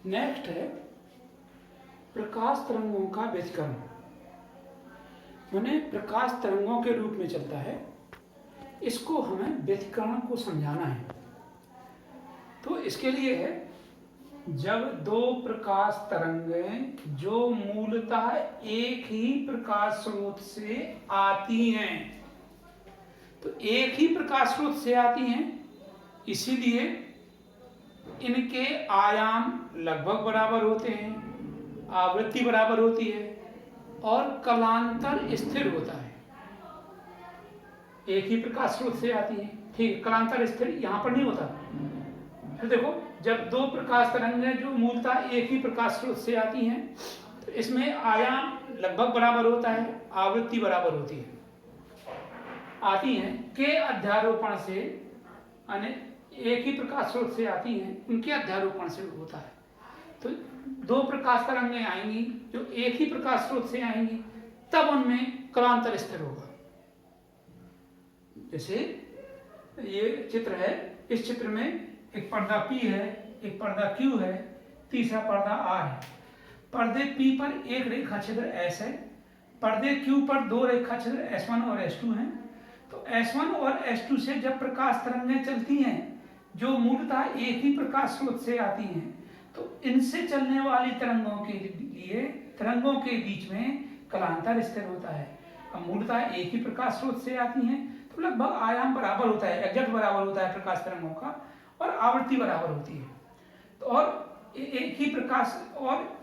Next है प्रकाश तरंगों का व्यतिकरण। माने प्रकाश तरंगों के रूप में चलता है, इसको हमें व्यतिकरण को समझाना है। तो इसके लिए है, जब दो प्रकाश तरंगें जो मूलतः एक ही प्रकाश स्रोत से आती हैं, तो एक ही प्रकाश स्रोत से आती हैं, इसीलिए इनके आयाम लगभग बराबर होते हैं, आवृत्ति बराबर होती है और कलांतर स्थिर होता है। एक ही प्रकाश स्रोत से आती है, ठीक, कलांतर स्थिर यहां पर नहीं होता। फिर देखो, जब दो प्रकाश तरंगें जो मूलतः एक ही प्रकाश स्रोत से आती हैं, तो इसमें आयाम लगभग बराबर होता है, आवृत्ति बराबर होती है, आती हैं के अध्यारोपण से, यानी एक ही प्रकाश स्रोत से आती हैं, उनके अध्यारोपण से होता है। तो दो प्रकाश तरंगें आएंगी जो एक ही प्रकाश स्रोत से आएंगी, तब उनमें कलांतर स्थिर होगा। जैसे ये चित्र है, इस चित्र में एक पर्दा P है, एक पर्दा Q है, तीसरा पर्दा R है। पर्दे P पर एक रेखा छिद्र S है, पर्दे Q पर दो रेखा छिद्र S1 और S2 हैं। तो S1 और S2 से जब प्रकाश तरंगें चलती हैं जो मूलतः एक ही प्रकाश स्रोत से आती हैं, तो इनसे चलने वाली तरंगों के लिए तरंगों के बीच में कलांतर स्थिर होता है। अब मूलतः एक ही प्रकाश स्रोत से आती हैं, तो लगभग आयाम बराबर होता है, एग्जैक्ट बराबर होता है प्रकाश तरंगों का, और आवृत्ति बराबर होती है। तो और एक ही प्रकाश और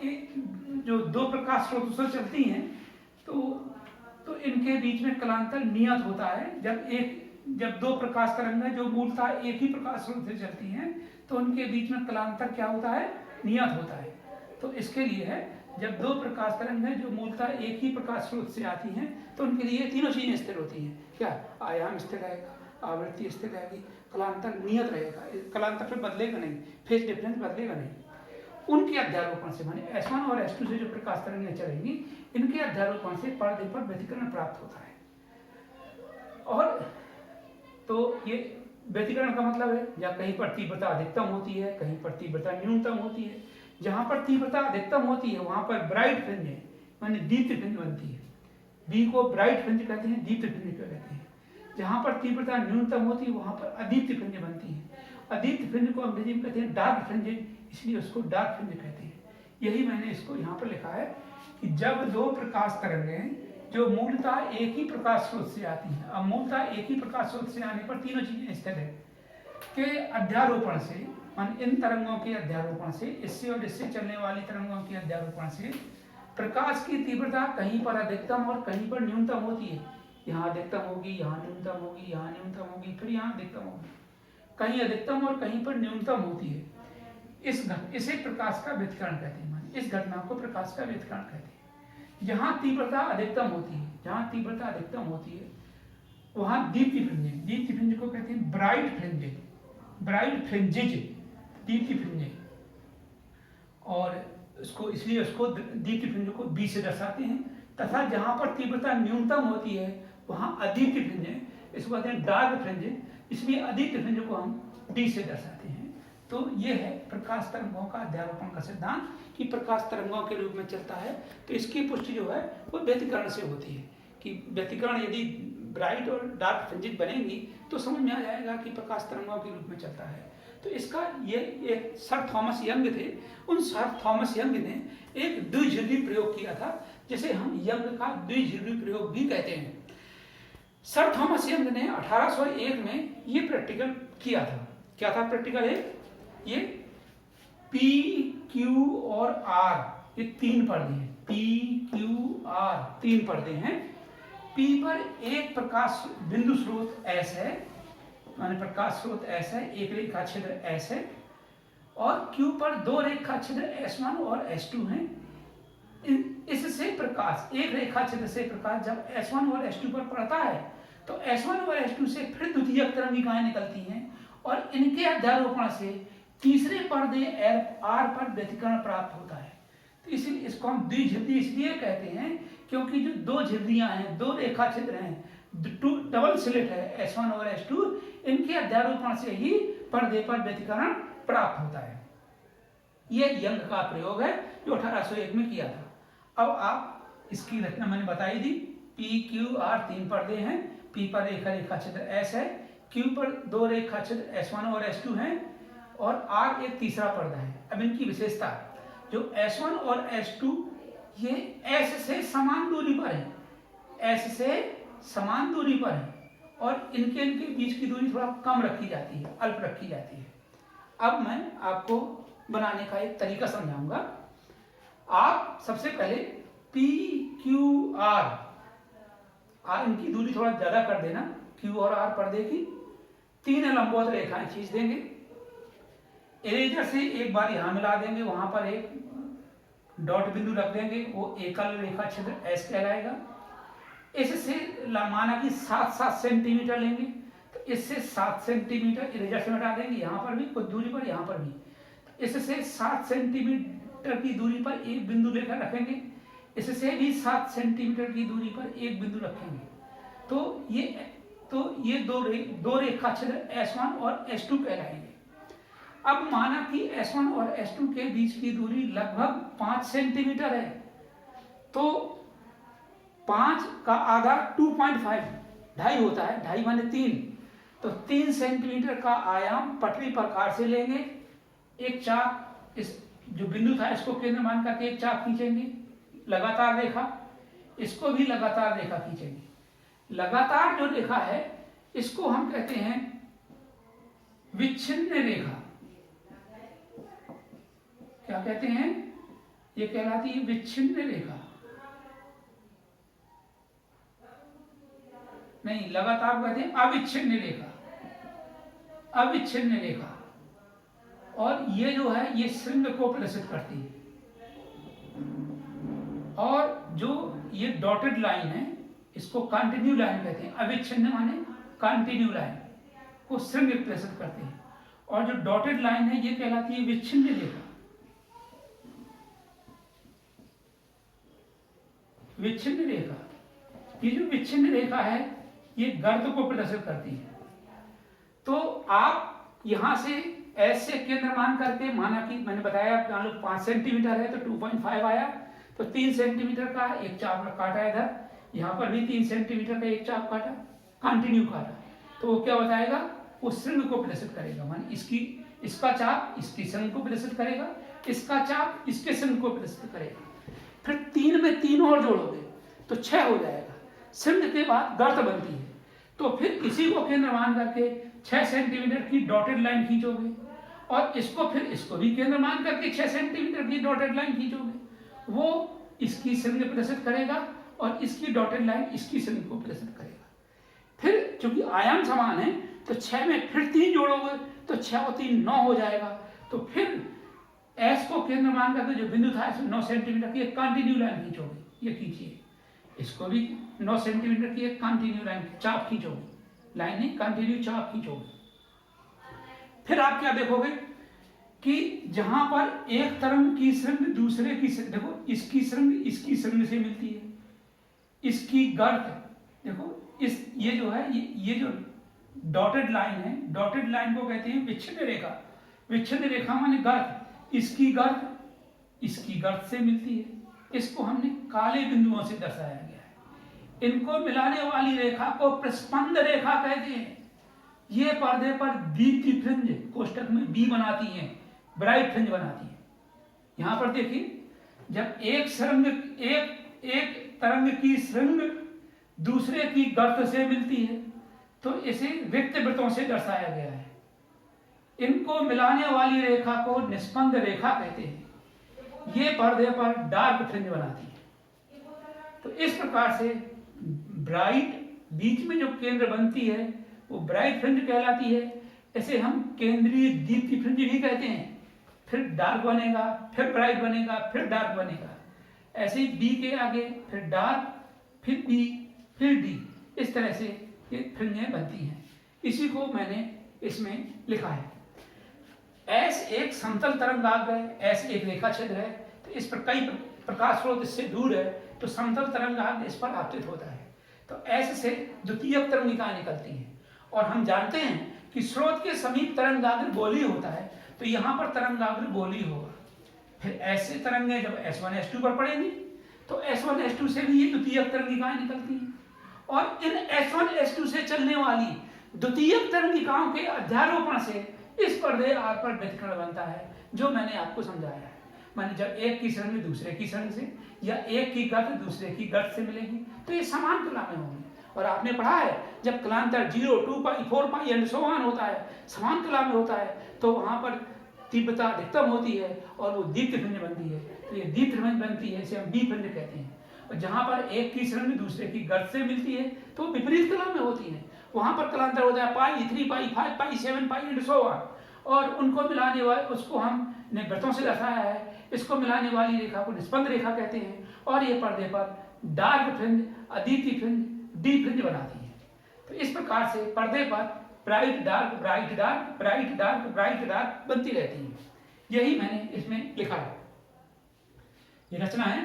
जो दो प्रकाश स्रोतों से चलती हैं, तो इनके बीच में कलांतर नियत होता है। जब दो प्रकाश तरंगें जो मूलतः एक ही प्रकाश स्रोत से चलती हैं, तो उनके बीच में कलांतर क्या होता है, नियत होता है। तो इसके लिए है, जब दो प्रकाश तरंगें जो मूलतः एक ही प्रकाश स्रोत से आती हैं, तो उनके लिए तीनों चीजें स्थिर होती हैं। क्या? आयाम स्थिर रहेगा, आवृत्ति स्थिर रहेगी, कलांतर नियत रहेगा, कलांतर फिर बदलेगा नहीं, फेज डिफरेंस बदलेगा नहीं। उनके अध्यारोपण से, माने S1 और S2 से जो प्रकाश तरंगें चलेंगी, इनके अध्यारोपण से पर्दे पर व्यतिकरण प्राप्त होता है। और तो ये व्यतिकरण का मतलब है, जहाँ कहीं पर तीव्रता अधिकतम होती है, कहीं पर तीव्रता न्यूनतम होती है। जहां पर तीव्रता अधिकतम होती है वहां पर ब्राइट फ्रिंज माने दीप्त फ्रिंज बनती है, बी को ब्राइट फ्रिंज कहते हैं, दीप्त फ्रिंज कहते हैं। जहां पर तीव्रता न्यूनतम होती है वहां पर अदीप्त फ्रिंज बनती है। अदीप्त फ्रिंज को अंग्रेजी में कहते हैं डार्क फ्रिंज, इसलिए उसको डार्क फ्रिंज कहते हैं। यही मैंने इसको यहाँ पर लिखा है कि जब दो प्रकाश तरंगें जो मूलतः एक ही प्रकाश स्रोत से आती हैं, अब मूलतः एक ही प्रकाश स्रोत से आने पर तीनों चीजें स्थिर है, के अध्यारोपण से, इन तरंगों के अध्यारोपण से, इससे और इससे चलने वाली तरंगों के अध्यारोपण से प्रकाश की तीव्रता कहीं पर अधिकतम और कहीं पर न्यूनतम होती है। यहाँ अधिकतम होगी, यहाँ न्यूनतम होगी, यहाँ न्यूनतम होगी, फिर यहाँ अधिकतम होगी, कहीं अधिकतम और कहीं पर न्यूनतम होती है। इसे प्रकाश का व्यतिकरण कहते हैं, माने इस घटना को प्रकाश का व्यतिकरण कहते हैं। जहाँ तीव्रता अधिकतम होती है, जहाँ तीव्रता अधिकतम होती है वहां दीप्ति फ्रिंजें, दीप्ति फ्रिंज को कहते हैं ब्राइट फ्रिंजेज, ब्राइट फ्रिंजेज, दीप्ति फ्रिंजें। और इसलिए उसको दीप्ति फ्रिंज को बी से दर्शाते हैं। तथा जहां पर तीव्रता न्यूनतम होती है वहां अदीप्ति फ्रिंजें, इसको कहते हैं डार्क फ्रिंजें, इसलिए अदीप्ति फ्रिंज को हम डी से दर्शाते हैं। तो ये है प्रकाश तरंगों का अध्यारोपण का सिद्धांत, कि प्रकाश तरंगों के रूप में चलता है। तो इसकी पुष्टि जो है वो व्यतिकरण से होती है, कि व्यतिकरण यदि ब्राइट और डार्क फ्रिंजेस बनेंगी तो समझ में आ जाएगा कि प्रकाश तरंगों के रूप में चलता है। तो इसका ये सर थॉमस यंग थे, उन सर थॉमस यंग ने एक द्विध्रुवी प्रयोग किया था, जिसे हम यंग का द्विध्रुवी प्रयोग भी कहते हैं। सर थॉमस यंग ने 1801 में ये प्रैक्टिकल किया था। क्या था प्रैक्टिकल है? ये P, Q और R, ये तीन पर्दे हैं, P, Q, R, तीन पर्दे हैं। P पर एक प्रकाश बिंदु स्रोत S है, माने प्रकाश स्रोत S है, एक रेखा छिद्र S है, और Q पर दो रेखा छिद्र S1 और S2 हैं। इससे प्रकाश, एक रेखा छिद्र से प्रकाश जब S1 और S2 पर पड़ता है, तो S1 और S2 से फिर द्वितीयक तरंगिकाएं निकलती हैं, और इनके अध्यारोपण से तीसरे पर्दे R पर व्यतिकरण प्राप्त होता है। तो इसीलिए इसको हम द्विध्रुवी इसलिए कहते हैं क्योंकि जो दो झिल्लियां हैं, दो रेखा छिद्र हैं, डबल स्लिट है S1 और S2, इनके अध्यारोपण से ही पर्दे पर व्यतिकरण प्राप्त होता है। ये यंग का प्रयोग है जो 1801 में किया था। अब आप इसकी रचना मैंने बताई दी। पी क्यू आर 3 पर्दे हैं, पी पर एक रेखा क्षेत्र एस है, क्यू पर 2 रेखा क्षेत्र S1 और S2 हैं और आर एक तीसरा पर्दा है। अब इनकी विशेषता, जो S1 और S2 ये S से समान दूरी पर है, S से समान दूरी पर है और इनके बीच की दूरी थोड़ा कम रखी जाती है, अल्प रखी जाती है। अब मैं आपको बनाने का एक तरीका समझाऊंगा। आप सबसे पहले पी क्यू आर इनकी दूरी थोड़ा ज्यादा कर देना, क्यू और आर पर्दे की 3 लंबवत रेखाएं खींच देंगे। इरेजर से एक बार यहां मिला देंगे, वहां पर एक डॉट बिंदु रख देंगे, वो एकल रेखा क्षेत्र एस कहलाएगा। इससे माना कि 7-7 सेंटीमीटर लेंगे, तो इससे 7 सेंटीमीटर इरेजर से हटा देंगे, यहाँ पर भी कुछ दूरी पर, यहाँ पर भी। तो इससे 7 सेंटीमीटर की दूरी पर एक बिंदु लेकर रखेंगे, इससे भी 7 सेंटीमीटर की दूरी पर एक बिंदु रखेंगे। तो ये दो रेखा क्षेत्र S1 और S2 कहलाएंगे। अब माना कि S1 और S2 के बीच की दूरी लगभग 5 सेंटीमीटर है, तो 5 का आधा 2.5 ढाई होता है, ढाई माने 3, तो 3 सेंटीमीटर का आयाम पटरी प्रकार से लेंगे। एक चाप, इस जो बिंदु था इसको केंद्र मान करके एक चाप खींचेंगे, लगातार रेखा, इसको भी लगातार रेखा खींचेंगे। लगातार जो रेखा है इसको हम कहते हैं विच्छिन्न रेखा। क्या कहते हैं? ये कहलाती है विच्छिन्न रेखा। नहीं, लगातार कहते हैं अविच्छिन्न रेखा, अविच्छिन्न रेखा। और ये जो है ये श्रृंग को प्रदर्शित करती है। और जो ये डॉटेड लाइन है इसको कंटिन्यू लाइन कहते हैं। अविच्छिन्न माने कंटिन्यू लाइन को श्रृंग प्रदर्शित करते हैं। और जो डॉटेड लाइन है ये कहलाती है विच्छिन्न रेखा। विच्छिन्न रेखा, ये जो विच्छिन्न रेखा है ये गर्त को प्रदर्शित करती है। तो आप यहां से एस से केंद्र मान करके, माना कि मैंने बताया मान लो 5 सेंटीमीटर है तो 2.5 आया, तो 3 सेंटीमीटर का एक चाप काटा इधर, यहां पर भी 3 सेंटीमीटर का एक चाप काटा, कंटिन्यू काटा, तो वो क्या बताएगा? वो श्रृंग को प्रदर्शित करेगा। माने इसका चाप इसकी श्रृंग को प्रदर्शित करेगा, इसका चाप इसके श्रृंग को प्रदर्शित करेगा। फिर 3 में 3 और जोड़ोगे तो 6 हो जाएगा। श्रृंग के बाद गर्त बनती है, तो फिर इसी को केंद्र मान करके 6 सेंटीमीटर की डॉटेड लाइन खींचोगे और इसको फिर इसको भी केंद्र मान करके 6 सेंटीमीटर की डॉटेड लाइन खींचोगे, वो इसकी श्रृंग प्रदर्शित करेगा और इसकी डॉटेड लाइन इसकी श्रृंग को प्रदर्शित करेगा। फिर चूंकि आयाम समान है तो 6 में फिर 3 जोड़ोगे तो 6 और 3 9 हो जाएगा। तो फिर एस को केंद्र मान करके जो बिंदु था 9 सेंटीमीटर की एक कंटिन्यू लाइन खींचोगे, ये खींचिए, इसको भी 9 सेंटीमीटर की एक कंटिन्यू लाइन चाप खींचोगे, लाइन नहीं कंटिन्यू चाप खींचोगे। फिर आप क्या देखोगे कि जहां पर एक तरंग की श्रृंग दूसरे की श्रृंग, देखो इसकी श्रृंग इसकी श्रृंग से मिलती है, इसकी गर्त देखो, इस ये जो है ये जो डॉटेड लाइन है, डॉटेड लाइन को कहते हैं विच्छिन्न रेखा। विच्छिन्न रेखा माने गर्त, इसकी गर्त से मिलती है। इसको हमने काले बिंदुओं से दर्शाया गया है। इनको मिलाने वाली रेखा को प्रस्पंद रेखा कहते हैं। ये पर्दे पर दीप्ति फ्रिंज कोष्टक में बी बनाती है, ब्राइट फ्रिंज बनाती है। यहां पर देखिए, जब एक तरंग की श्रृंग दूसरे की गर्त से मिलती है तो इसे रिक्त वृत्तों से दर्शाया गया है। इनको मिलाने वाली रेखा को निस्पंद रेखा कहते हैं। ये पर्दे पर डार्क फ्रिंज बनाती है। तो इस प्रकार से ब्राइट, बीच में जो केंद्र बनती है वो ब्राइट फ्रिंज कहलाती है। इसे हम केंद्रीय दीप्ति फ्रिंज भी कहते हैं। फिर डार्क बनेगा, फिर ब्राइट बनेगा, फिर डार्क बनेगा। ऐसे ही बी के आगे फिर डार्क, फिर बी, फिर डी, इस तरह से ये फ्रिंजें बनती हैं। इसी को मैंने इसमें लिखा है। एस एक समतल तरंगाग्र है, एस एक रेखा क्षेत्र है, तो इस पर कई प्रकाश स्रोत इससे दूर है तो समतल तरंगाग्र इस पर आपतित होता है। तो एस से द्वितीयक तरंगिकाएं निकलती हैं। और हम जानते हैं कि स्रोत के समीप तरंगाग्र गोलीय होता है, तो यहाँ पर तरंगाग्र गोलीय होगा। फिर ऐसे तरंगें जब S1 S2 पर पड़ेंगी तो S1 S2 से भी ये द्वितीयक तरंगिकाएं निकलती हैं, और इन S1 S2 से चलने वाली द्वितीयक तरंगिकाओं के अध्यारोपण से इस पर्दे आर पर व्यतिकरण बनता है, जो मैंने आपको समझाया है। माने जब एक की शरण दूसरे की शरण से या एक की गत दूसरे की गत से मिलेगी तो ये समान कला में होंगी। और आपने पढ़ा है जब कलांतर 0, 2 पाई 4 पाई एंड सो ऑन होता है, समान कला में होता है, तो वहां पर तीव्रता अधिकतम होती है और वो दीप्तिभिन्न बनती है। तो ये दीप्तिभिन्न बनती है, इसे हम दीपभिन्न कहते हैं। और जहां पर एक की शरण दूसरे की गर्त से मिलती है तो विपरीत कला में होती है, वहां पर कलांतर होता है पाई 3 पाई 5 पाई 7 पाई एंड सो ऑन। और उनको मिलाने वाले, उसको हमने वृत्तों से दर्शाया है, इसको मिलाने वाली रेखा को निष्पन्द रेखा कहते हैं। और ये पर्दे पर dark fringe, Aditi fringe, deep fringe बनाती है। तो इस प्रकार से पर्दे पर bright dark bright dark bright dark bright dark बनती रहती है। यही मैंने इसमें लिखा है। ये रचना है।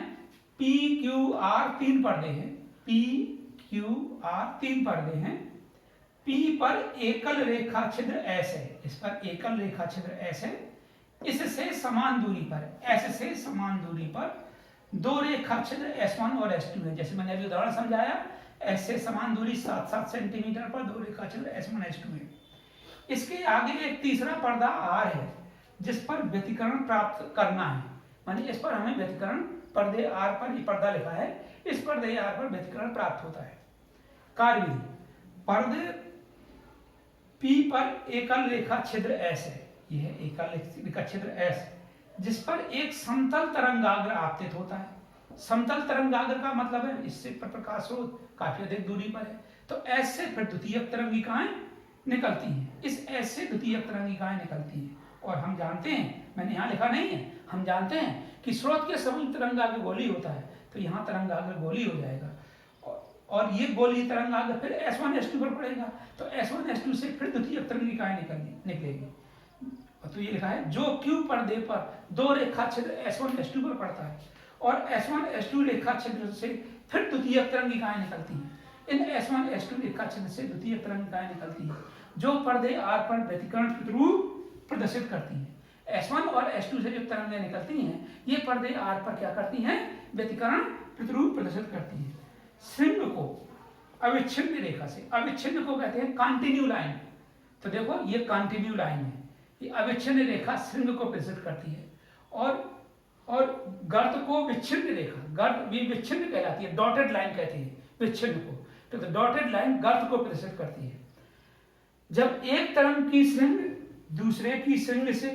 पी क्यू आर 3 पर्दे हैं, पी क्यू आर 3 पर्दे हैं। पी पर एकल रेखा छिद्र एस है, इस पर एकल रेखा छिद्र एस है। इससे समान दूरी पर, एस से समान दूरी पर दो रेखा छिद्र S1 और S2 है। जैसे मैंने अभी उदाहरण समझाया, एस से समान दूरी 7-7 सेंटीमीटर पर दो रेखा छिद्र S1 S2 है। इसके आगे एक तीसरा पर्दा R है जिस पर व्यतिकरण प्राप्त करना है। माने इस पर हमें व्यतिकरण, पर्दे R पर ही पर्दा लिखा है, इस पर्दे R पर व्यतिकरण प्राप्त होता है। कार्यविधि, पर्दे P पर एकल रेखा छिद्र S है, यह एकल रेखा छिद्र S जिस पर एक समतल तरंगाग्र आपतित होता है। समतल तरंगाग्र का मतलब है इससे प्रकाश स्रोत काफी अधिक दूरी पर है, तो S से फिर द्वितीयक तरंगिकाएं निकलती हैं, इस S से द्वितीयक तरंगिकाएं निकलती हैं। और हम जानते हैं, मैंने यहाँ लिखा नहीं है, हम जानते हैं कि स्रोत के समूह तरंगाग्र गोली होता है, तो यहाँ तरंगाग्र गोली हो जाएगा और ये गोली तरंगाग्र फिर S1 S2 पर पड़ेगा, तो S1 S2 से फिर द्वितीयक तरंगिकाएं निकलेगी। तो ये लिखा है जो Q पर्दे पर दो रेखा छिद्र S1 S2 पर पड़ता है और S1 S2 रेखा छिद्र से फिर द्वितीयक तरंगिकाएं निकलती हैं। इन S1 S2 रेखा छिद्र से द्वितीयक तरंगिकाएं निकलती हैं जो पर्दे R पर व्यतिकरण प्रतिरूप प्रदर्शित करती हैं। S1 और S2 से जो तरंगें निकलती हैं ये पर्दे R पर क्या करती हैं, व्यतिकरण प्रतिरूप प्रदर्शित करती हैं। श्रृंग को अविच्छिन्न रेखा से, अविच्छिन्न को कहते हैं कंटिन्यू लाइन। तो देखो ये कंटिन्यू लाइन है, ये अविच्छिन्न रेखा श्रृंग को प्रदर्शित करती है। और गर्त को विच्छिन्न रेखा, गर्त भी विच्छिन्न कहलाती है, डॉटेड लाइन कहती है विच्छिन्न को, तो डॉटेड लाइन गर्त को प्रदर्शित करती है। जब एक तरंग की श्रृंग दूसरे की श्रृंग से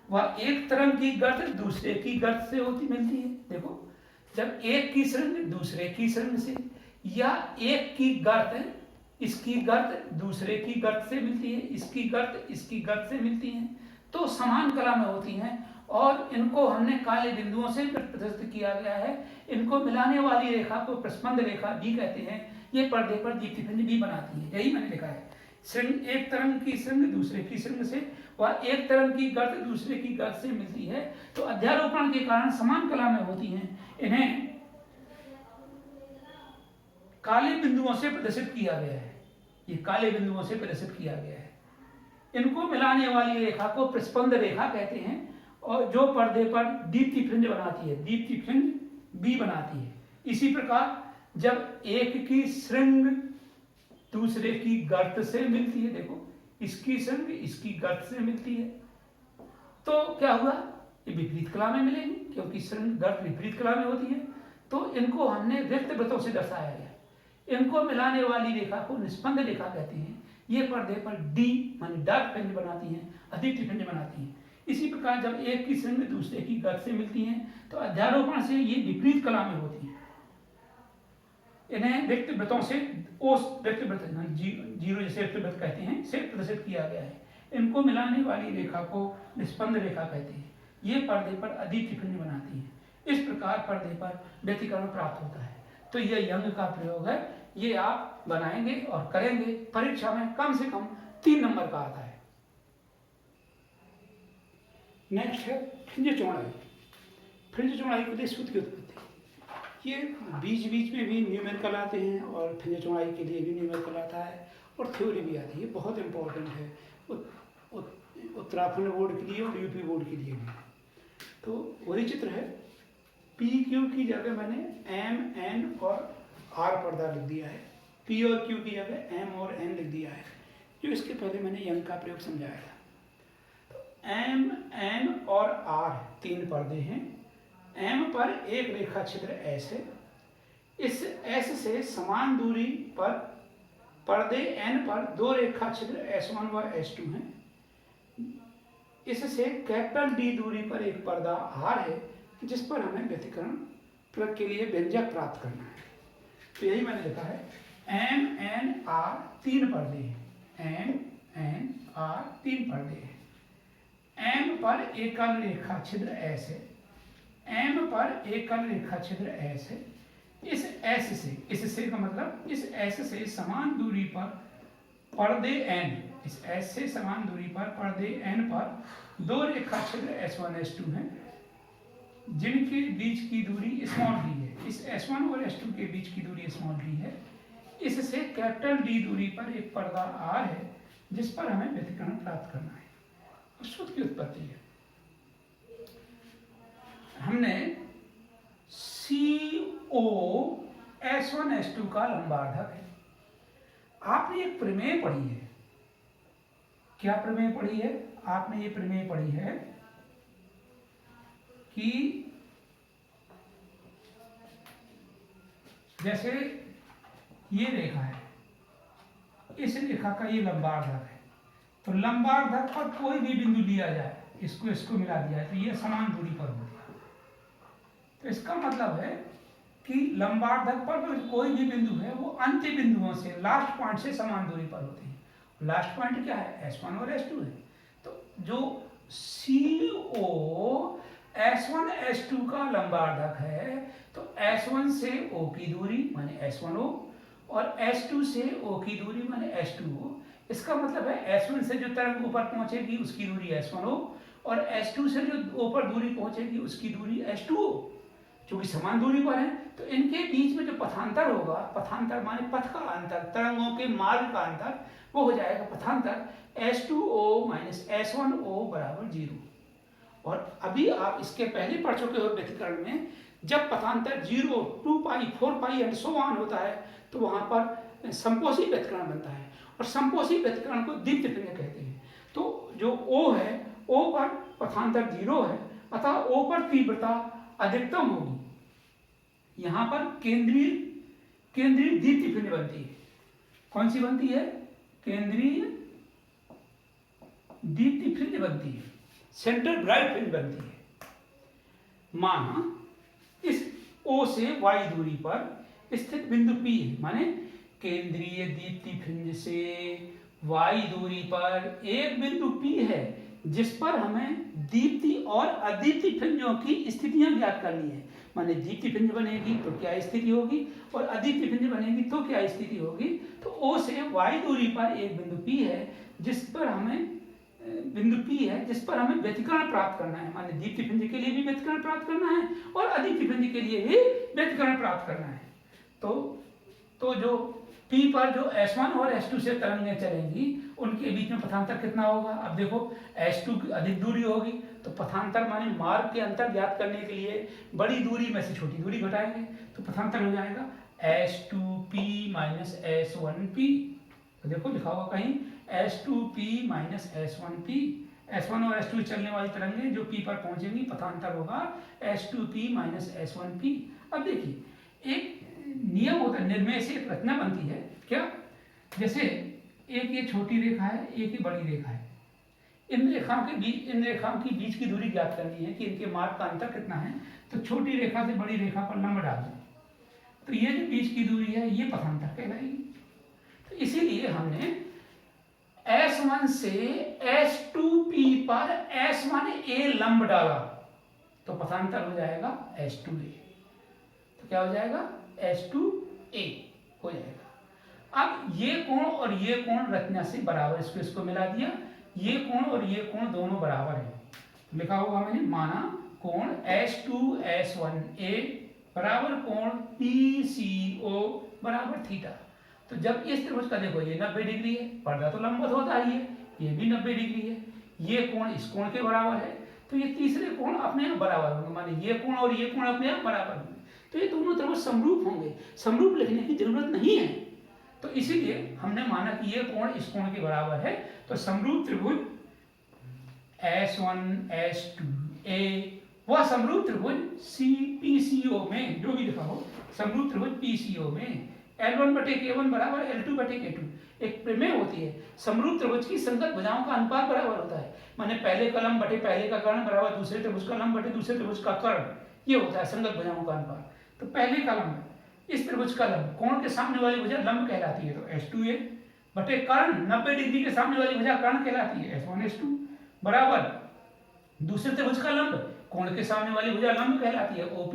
व एक तरंग की गर्त दूसरे की गर्त से होती मिलती है। देखो जब एक की श्रृंग दूसरे की श्रृंग से या एक की गर्त, इसकी गर्त दूसरे की गर्त से मिलती है, इसकी गर्त इसकी गर्त से मिलती है, तो समान कला में होती हैं। और इनको हमने काले बिंदुओं से प्रदर्शित किया गया है। इनको मिलाने वाली रेखा को प्रस्पंद रेखा भी कहते हैं। ये पर्दे पर दीप्तिभिन्न भी बनाती है, यही मैंने लिखा है। श्रृंग, एक तरंग की श्रृंग दूसरे की श्रृंग से व एक तरंग की गर्त दूसरे की गर्त से मिलती है, तो अध्यारोपण के कारण समान कला में होती हैं। इन्हें काले बिंदुओं से प्रदर्शित किया गया है, ये काले बिंदुओं से प्रदर्शित किया गया है। इनको मिलाने वाली रेखा को प्रस्पंद रेखा कहते हैं और जो पर्दे पर दीप्ति फ्रिंज बनाती है, दीप्ति फ्रिंज भी बनाती है। इसी प्रकार जब एक की श्रृंग दूसरे की गर्त से मिलती है, देखो इसकी श्रृंग इसकी गर्त से मिलती है, तो क्या हुआ, ये विपरीत कला में मिलेगी क्योंकि श्रृंग गर्त विपरीत कला में होती है। तो इनको हमने रिक्त वृत्तों से दर्शाया गया। इनको मिलाने वाली रेखा को निष्पन्द रेखा कहते हैं। ये पर्दे पर डी माने डार्क फ्रिंज बनाती हैं, अदिति फ्रिंज बनाती हैं। इसी प्रकार जब एक की श्रृंग दूसरे की गर्त से मिलती हैं तो अध्यारोपण से ये विपरीत कला में होती हैं। इन्हें रिक्त वृत्तों से ओस रिक्त वृत्त जीरो जैसे रिक्त वृत्त कहते हैं से प्रदर्शित किया गया है। इनको मिलाने वाली रेखा को निष्पन्द रेखा कहते हैं। ये पर्दे पर अदिति फ्रिंज बनाती है। इस प्रकार पर्दे पर व्यतिकरण प्राप्त होता है। तो यह यंग का प्रयोग है, ये आप बनाएंगे और करेंगे, परीक्षा में कम से कम 3 नंबर का आता है। नेक्स्ट है फ्रिंज चौड़ाई। फ्रिंज चौड़ाई को सूत्र की उत्पत्ति, ये बीच बीच में भी न्यूमेरिकल आते हैं और फ्रिंज चौड़ाई के लिए भी न्यूमेरिकल आता है और थ्योरी भी आती है। बहुत इंपॉर्टेंट है उत्तराखंड बोर्ड के लिए और यूपी बोर्ड के लिए भी। तो वही चित्र है। पी क्यू की जगह मैंने एम एन और आर पर्दा लिख दिया है, पी और क्यू की जगह एम और एन लिख दिया है, जो इसके पहले मैंने यंग का प्रयोग समझाया था। तो एम एन और आर 3 पर्दे हैं। एम पर एक रेखा छिद्र एस है। इस एस से समान दूरी पर पर्दे एन पर 2 रेखा छिद्र S1 व S2 हैं। इससे कैपिटल डी दूरी पर एक पर्दा आर है, जिस पर हमें व्यतिकरण प्रयोग के लिए व्यंजक प्राप्त करना है। तो यही मैंने लिखा है, एम एन आर 3 पर्दे हैं। एम एन आर 3 पर्दे हैं। एम पर एकल रेखा छिद्र एस है। एम पर एकल रेखा छिद्र एस है। इस एस से, इससे का मतलब इस एस से समान दूरी पर पर्दे एन, इस एस से समान दूरी पर पर्दे एन पर 2 रेखा छिद्र S1 S2 हैं, जिनके बीच की दूरी स्मॉल डी है। इस S1 और S2 के बीच की दूरी स्मॉल डी है। इससे कैपिटल डी दूरी पर एक पर्दा R है, जिस पर हमें व्यतिकरण प्राप्त करना है। और सूत्र की उत्पत्ति है, हमने CO S1 S2 का लंबार्धक है। आपने एक प्रमेय पढ़ी है। क्या प्रमेय पढ़ी है? आपने ये प्रमेय पढ़ी है कि जैसे ये रेखा है, इस रेखा का ये लंबार्धक है, तो लंबार्धक पर कोई भी बिंदु लिया जाए, इसको मिला दिया है, तो ये समान दूरी पर हो गया। तो इसका मतलब है कि लंबार्धक पर कोई भी बिंदु है वो अंत्य बिंदुओं से, लास्ट पॉइंट से समान दूरी पर होती है। लास्ट पॉइंट क्या है? S1 और S2 है। तो जो CO S1 S2 का लंबार्धक है, तो S1 से O की दूरी माने S1O और S2 से O की दूरी माने S2O। इसका मतलब है S1 से जो तरंग ऊपर पहुंचेगी उसकी दूरी S1O और S2 से जो ऊपर दूरी पहुंचेगी उसकी दूरी S2O, क्योंकि समान दूरी पर है। तो इनके बीच में जो पथांतर होगा, पथांतर माने पथ का अंतर, तरंगों के मार्ग का अंतर, वो हो जाएगा पथांतर S2O माइनस S1O बराबर 0। और अभी आप इसके पहले पढ़ चुके हो व्यतिकरण में, जब पथांतर 0, 2 पाई, 4 पाई एंड सो ऑन होता है, तो वहां पर संपोषी व्यतिकरण बनता है और संपोषी व्यतिकरण को दीप्ति पिंड कहते हैं। तो जो O है, O पर पथांतर 0 है, अतः O पर तीव्रता अधिकतम होगी। यहां पर केंद्रीय दीप्ति पिंड बनती है। कौन सी बनती है? केंद्रीय दीप्ति पिंड बनती है, सेंटर ब्राइट पिंड बनती है। माना इस O से Y दूरी पर स्थित बिंदु P है, माने केंद्रीय दीप्ति पिंड से Y दूरी पर एक बिंदु P है, जिस पर हमें दीप्ति और अदीप्ति पिंडों की स्थितियां ज्ञात करनी है। माने दीप्ति पिंड बनेगी तो क्या स्थिति होगी और अदीप्ति पिंड बनेगी तो क्या स्थिति होगी। तो O से Y दूरी पर एक बिंदु P है, जिस पर हमें व्यतिकरण प्राप्त करना है। माने दीप्ति पिंड के लिए भी व्यतिकरण प्राप्त करना है और अदीप्ति पिंड के लिए भी व्यतिकरण प्राप्त करना है। तो जो P पर जो S1 और S2 से तरंगें चलेंगी, उनके बीच में पथांतर कितना होगा? अब देखो, S2 की अधिक दूरी होगी, तो पथांतर माने मार्ग के अंतर ज्ञात करने के लिए बड़ी दूरी में से छोटी दूरी घटाएंगे, तो पथांतर हो जाएगा S2P माइनस S1P। तो देखो लिखा होगा कहीं S2P माइनस S1P। S1 और S2 चलने वाली तरंगें जो P पर पहुंचेंगी, पथांतर होगा S2P माइनस S1P। अब देखिए, एक नियम होता है, निर्मेय से एक रचना बनती है। क्या? जैसे एक ये छोटी रेखा है, एक ही बड़ी रेखा है। इन रेखाओं की बीच की दूरी ज्ञात करनी है कि इनके मार्ग का अंतर कितना है। तो छोटी रेखा से बड़ी रेखा पर लंब डाल दो, तो ये जो बीच की दूरी है ये पथांतर कहलाएगी। तो इसीलिए हमने S1 से S2P पर S1A लंब डाला, तो पथांतर हो जाएगा S2A। तो क्या हो जाएगा? S2A हो जाएगा। अब ये कोण और ये कोण रचना से बराबर, इसको मिला दिया, ये कोण और ये कोण दोनों बराबर है। लिखा होगा मैंने, माना कोण S2S1A बराबर कोण PCO बराबर थीटा। तो जब इस त्रिभुज का देखो, ये 90 डिग्री है, पर्दा तो लंबवत होता ही है, ये भी 90 डिग्री है, ये कोण इस कोण के बराबर है, तो ये तीसरे कोण अपने आप बराबर होंगे, माने ये कोण और ये कोण अपने आप बराबर होंगे, तो ये दोनों त्रिभुज समरूप होंगे। समरूप लिखने की जरूरत नहीं है, तो इसीलिए हमने माना कि ये कोण इस कोण के बराबर है। तो समरूप त्रिभुज S1 S2 A वह समरूप त्रिभुज CPCO में जो भी लिखा हो, समरूप त्रिभुज PCO में L1/K1 बराबर L2/K2 एक प्रमेय होती है। समरूप त्रिभुज की संगत भुजाओं का अनुपात बराबर होता है, माने पहले का लंब बटे पहले का कर्ण बराबर दूसरे त्रिभुज का लंब बटे दूसरे त्रिभुज का कर्ण, ये होता है संगत भुजाओं का अनुपात। तो पहले का लंब इस त्रिभुज का लंब कोण के सामने वाली भुजा लंब कहलाती है, तो S2A बटे कर्ण 90 डिग्री के सामने वाली भुजा कर्ण कहलाती है, S1 S2 बराबर दूसरे त्रिभुज का लंब कोण के सामने वाली भुजा लंब कहलाती है, OP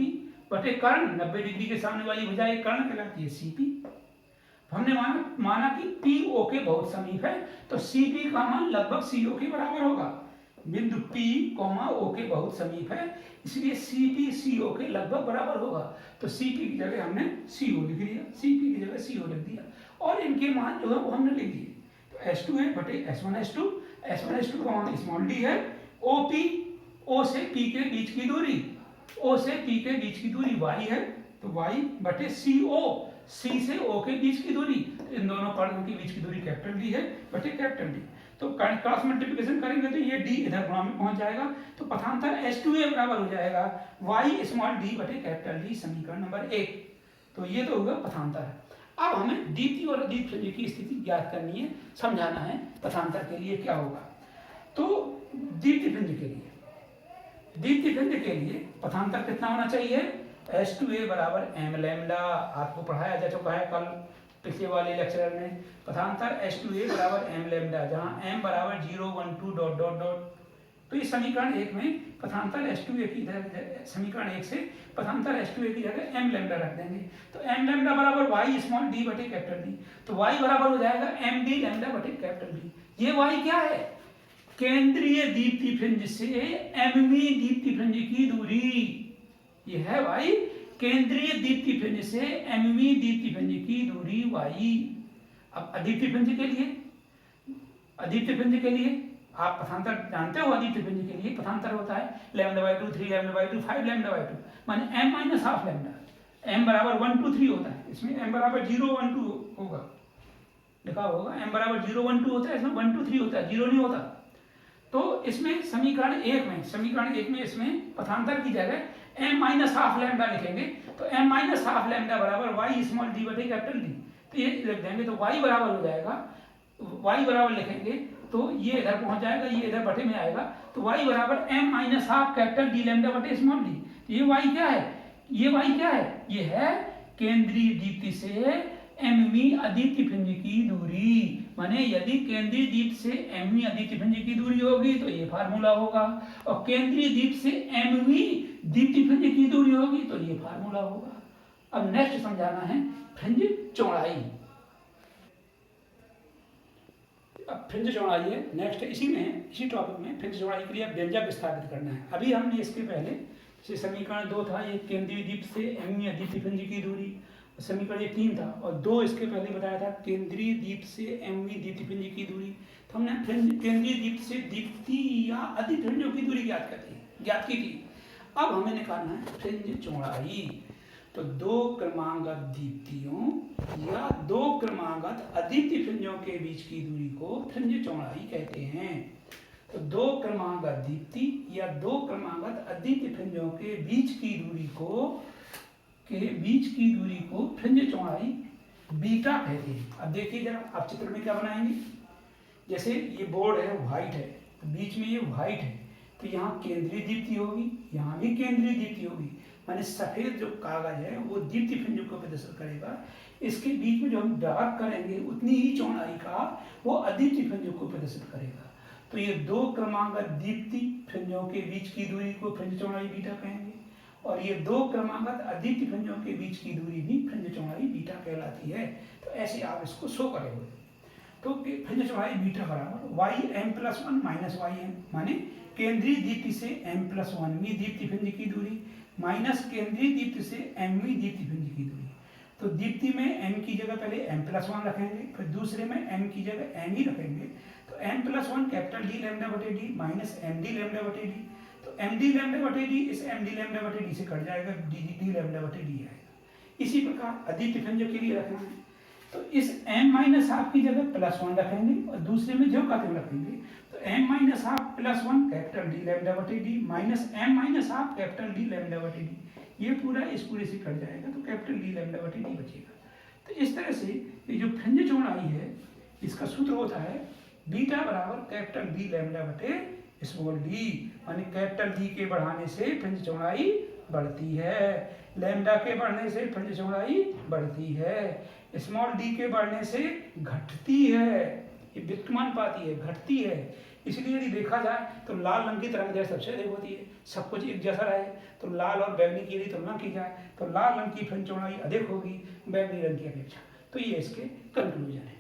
बटे कर्ण 90 डिग्री के सामने वाली भुजा एक कर्ण कहलाती है, CP। हमने माना कि PO के बहुत समीप है, तो CP का मान लगभग CO के बराबर होगा। बिंदु P, O के बहुत समीप है, इसलिए CP CO के लगभग बराबर होगा। तो CP की जगह हमने CO लिख दिया, CP की जगह CO लिख दिया, और इनके मान जो है वो हमने लिख दिए। तो S2 बटे S1 S2, S1 S2 का मान स्मॉल d है। OP O से P के बीच की दूरी, O से P के बीच की दूरी y है, तो y बटे CO C से O के बीच की दूरी, इन दोनों पॉइंटों के बीच की दूरी कैपिटल D है बटे कैपिटल D। तो क्रॉस मल्टीप्लिकेशन करेंगे तो ये D इधर गुणा में पहुंच जाएगा, तो पथांतर S2A बराबर हो जाएगा y स्मॉल d बटे कैपिटल D, समीकरण नंबर 1। तो ये तो होगा पथांतर। अब हमें दीप्ति और अदीप्ति की स्थिति ज्ञात करनी है, समझाना है पथांतर के लिए क्या होगा। तो दीप्ति पिंड के लिए पथांतर कितना होना चाहिए, S2A बराबर m लैम्डा, आपको पढ़ाया जा चुका है कल पिछले वाले लेक्चर में। पथांतर S2A बराबर m लैम्डा, जहां m बराबर 0 1 2 डॉट डॉट डॉट। तो इस समीकरण 1 में पथांतर S2A की जगह, समीकरण 1 से पथांतर S2A की जगह m लैम्डा रख देंगे, तो m लैम्डा बराबर y स्मॉल d बटे कैपिटल D, तो y बराबर हो जाएगा md लैम्डा बटे कैपिटल D। ये y क्या है, केंद्रीय दीप्ति फ्रिंज से एमवी दीप्ति फ्रिंज की दूरी, यह है y केंद्रीय दीप्ति फ्रिंज से एमवी दीप्ति फ्रिंज की दूरी y। अब अदीप्ति फ्रिंज के लिए आप पथांतर जानते हो, अदीप्ति फ्रिंज के लिए पथांतर होता है λ/2 3 λ/2 5 λ/2, माने m minus half lambda, m बराबर 1 2 3 होता है, इसमें m बराबर 0 1 2 होगा, लिखा होगा m बराबर 0 1 2 होता है, इसमें 1 2 3 होता है, 0 नहीं होता। तो इसमें समीकरण 1 में इसमें पथांतर की जगह m माइनस हाफ लैम्डा लिखेंगे, तो m माइनस हाफ लैम्डा बराबर y स्मॉल d बटे कैपिटल D, तो ये लिख देंगे, तो y बराबर हो जाएगा, y बराबर लिखेंगे तो ये इधर पहुंच जाएगा, ये इधर बटे में आएगा, तो y बराबर m minus half capital D lambda बटे स्मॉल d। ये y क्या है, ये है केंद्रीय दीप्ति से एमवी अदीप्ति फ्रिंज की दूरी, माने यदि केंद्रीय दीप्ति से एमवी अदीप्ति फ्रिंज की दूरी होगी तो ये फार्मूला होगा, और केंद्रीय दीप्ति से एमवी दीप्ति फ्रिंज की दूरी होगी तो ये फार्मूला होगा। अब नेक्स्ट समझाना है फ्रिंज चौड़ाई। अब फ्रिंज चौड़ाई है नेक्स्ट, इसी टॉपिक में फ्रिंज चौड़ाई के लिए अब व्यंजक स्थापित करना है। अभी हमने इसके पहले जैसे समीकरण 2 था, ये केंद्रीय दीप्ति से एमवी अदीप्ति फ्रिंज की दूरी, समीकरण 3 था, और 2 इसके पहले बताया था केंद्रीय दीप्ति से एमवी दीप्ति फ्रिंज की दूरी। तो हमने केंद्रीय दीप्ति से दीप्ति या अदीप्ति फ्रिंजों की दूरी ज्ञात की थी। अब हमें निकालना है फ्रिंज चौड़ाई। तो 2 क्रमागत दीप्तियों या 2 क्रमागत अदीप्ति फ्रिंजों के बीच की दूरी को फ्रिंज चौड़ाई कहते हैं। तो 2 क्रमागत दीप्ति या 2 क्रमागत अदीप्ति फ्रिंजों के बीच की दूरी को फ्रिंज चौड़ाई बीटा कहते हैं। अब देखिए जरा, आप चित्र में क्या बनाएंगे, जैसे ये बोर्ड है व्हाइट है, तो बीच में ये व्हाइट है, तो यहाँ केंद्रीय दीप्ति होगी, यहाँ भी केंद्रीय दीप्ति होगी, माने सफेद जो कागज है वो दीप्ति फ्रिंज को प्रदर्शित करेगा, इसके बीच में जो हम डार्क करेंगे उतनी ही चौड़ाई का वो अदीप्ति फ्रिंज को प्रदर्शित करेगा। तो ये 2 क्रमागत दीप्ति फ्रिंजों के बीच की दूरी को फ्रिंज चौड़ाई बीटा कहेंगे, और ये 2 क्रमागत अदीप्ति फ्रिंजों के बीच की दूरी भी फ्रिंज चौड़ाई बीटा कहलाती है। तो ऐसे आप इसको शो करेंगे, तो फ्रिंज चौड़ाई बीटा बराबर ym+1 माइनस ym, माने केंद्रीय दीप्ति से m+1वीं दीप्ति फ्रिंज की दूरी माइनस केंद्रीय दीप्ति से mवीं दीप्ति फ्रिंज की दूरी। तो दीप्ति में m की जगह पहले m+1 रखेंगे, फिर दूसरे में m की जगह m ही रखेंगे, तो m+1 कैपिटल D लैम्डा बटे D माइनस md लैम्डा बटे D। तो एम डी लैम्डा बटे डी इस एम डी लैम्डा बटे डी से कट जाएगा, डी लैम्डा बटे डी आएगा। इसी प्रकार अद्वितीय व्यंजक के लिए रखना है तो इस m माइनस हाफ की जगह +1 रखेंगे और दूसरे में जो का त्यों रखेंगे। तो m minus half +1 capital D lambda बटे D minus m minus half capital D lambda बटे डी, ये पूरा इस पूरे से कट जाएगा तो कैपिटल डी लैम्डा बटे डी बचेगा। तो इस तरह से ये जो व्यंजक चौड़ाई है इसका सूत्र होता है बीटा बराबर कैपिटल डी लैम्डा बटे स्मॉल डी, यानी कैपिटल डी के बढ़ाने से व्यंजक चौड़ाई बढ़ती है, लैम्डा के बढ़ने से व्यंजक चौड़ाई बढ़ती है, स्मॉल डी के बढ़ने से घटती है, ये विद्यमान पाती है, घटती है। इसलिए यदि देखा जाए तो लाल रंग की तरंगदैर्घ्य सबसे अधिक होती है, सब कुछ एक जैसा रहे तो लाल और बैंगनी की यदि तुलना की जाए तो लाल रंग की व्यंजक चौड़ाई अधिक होगी बैंगनी रंग की अपेक्षा। तो ये इसके कंक्लूजन है।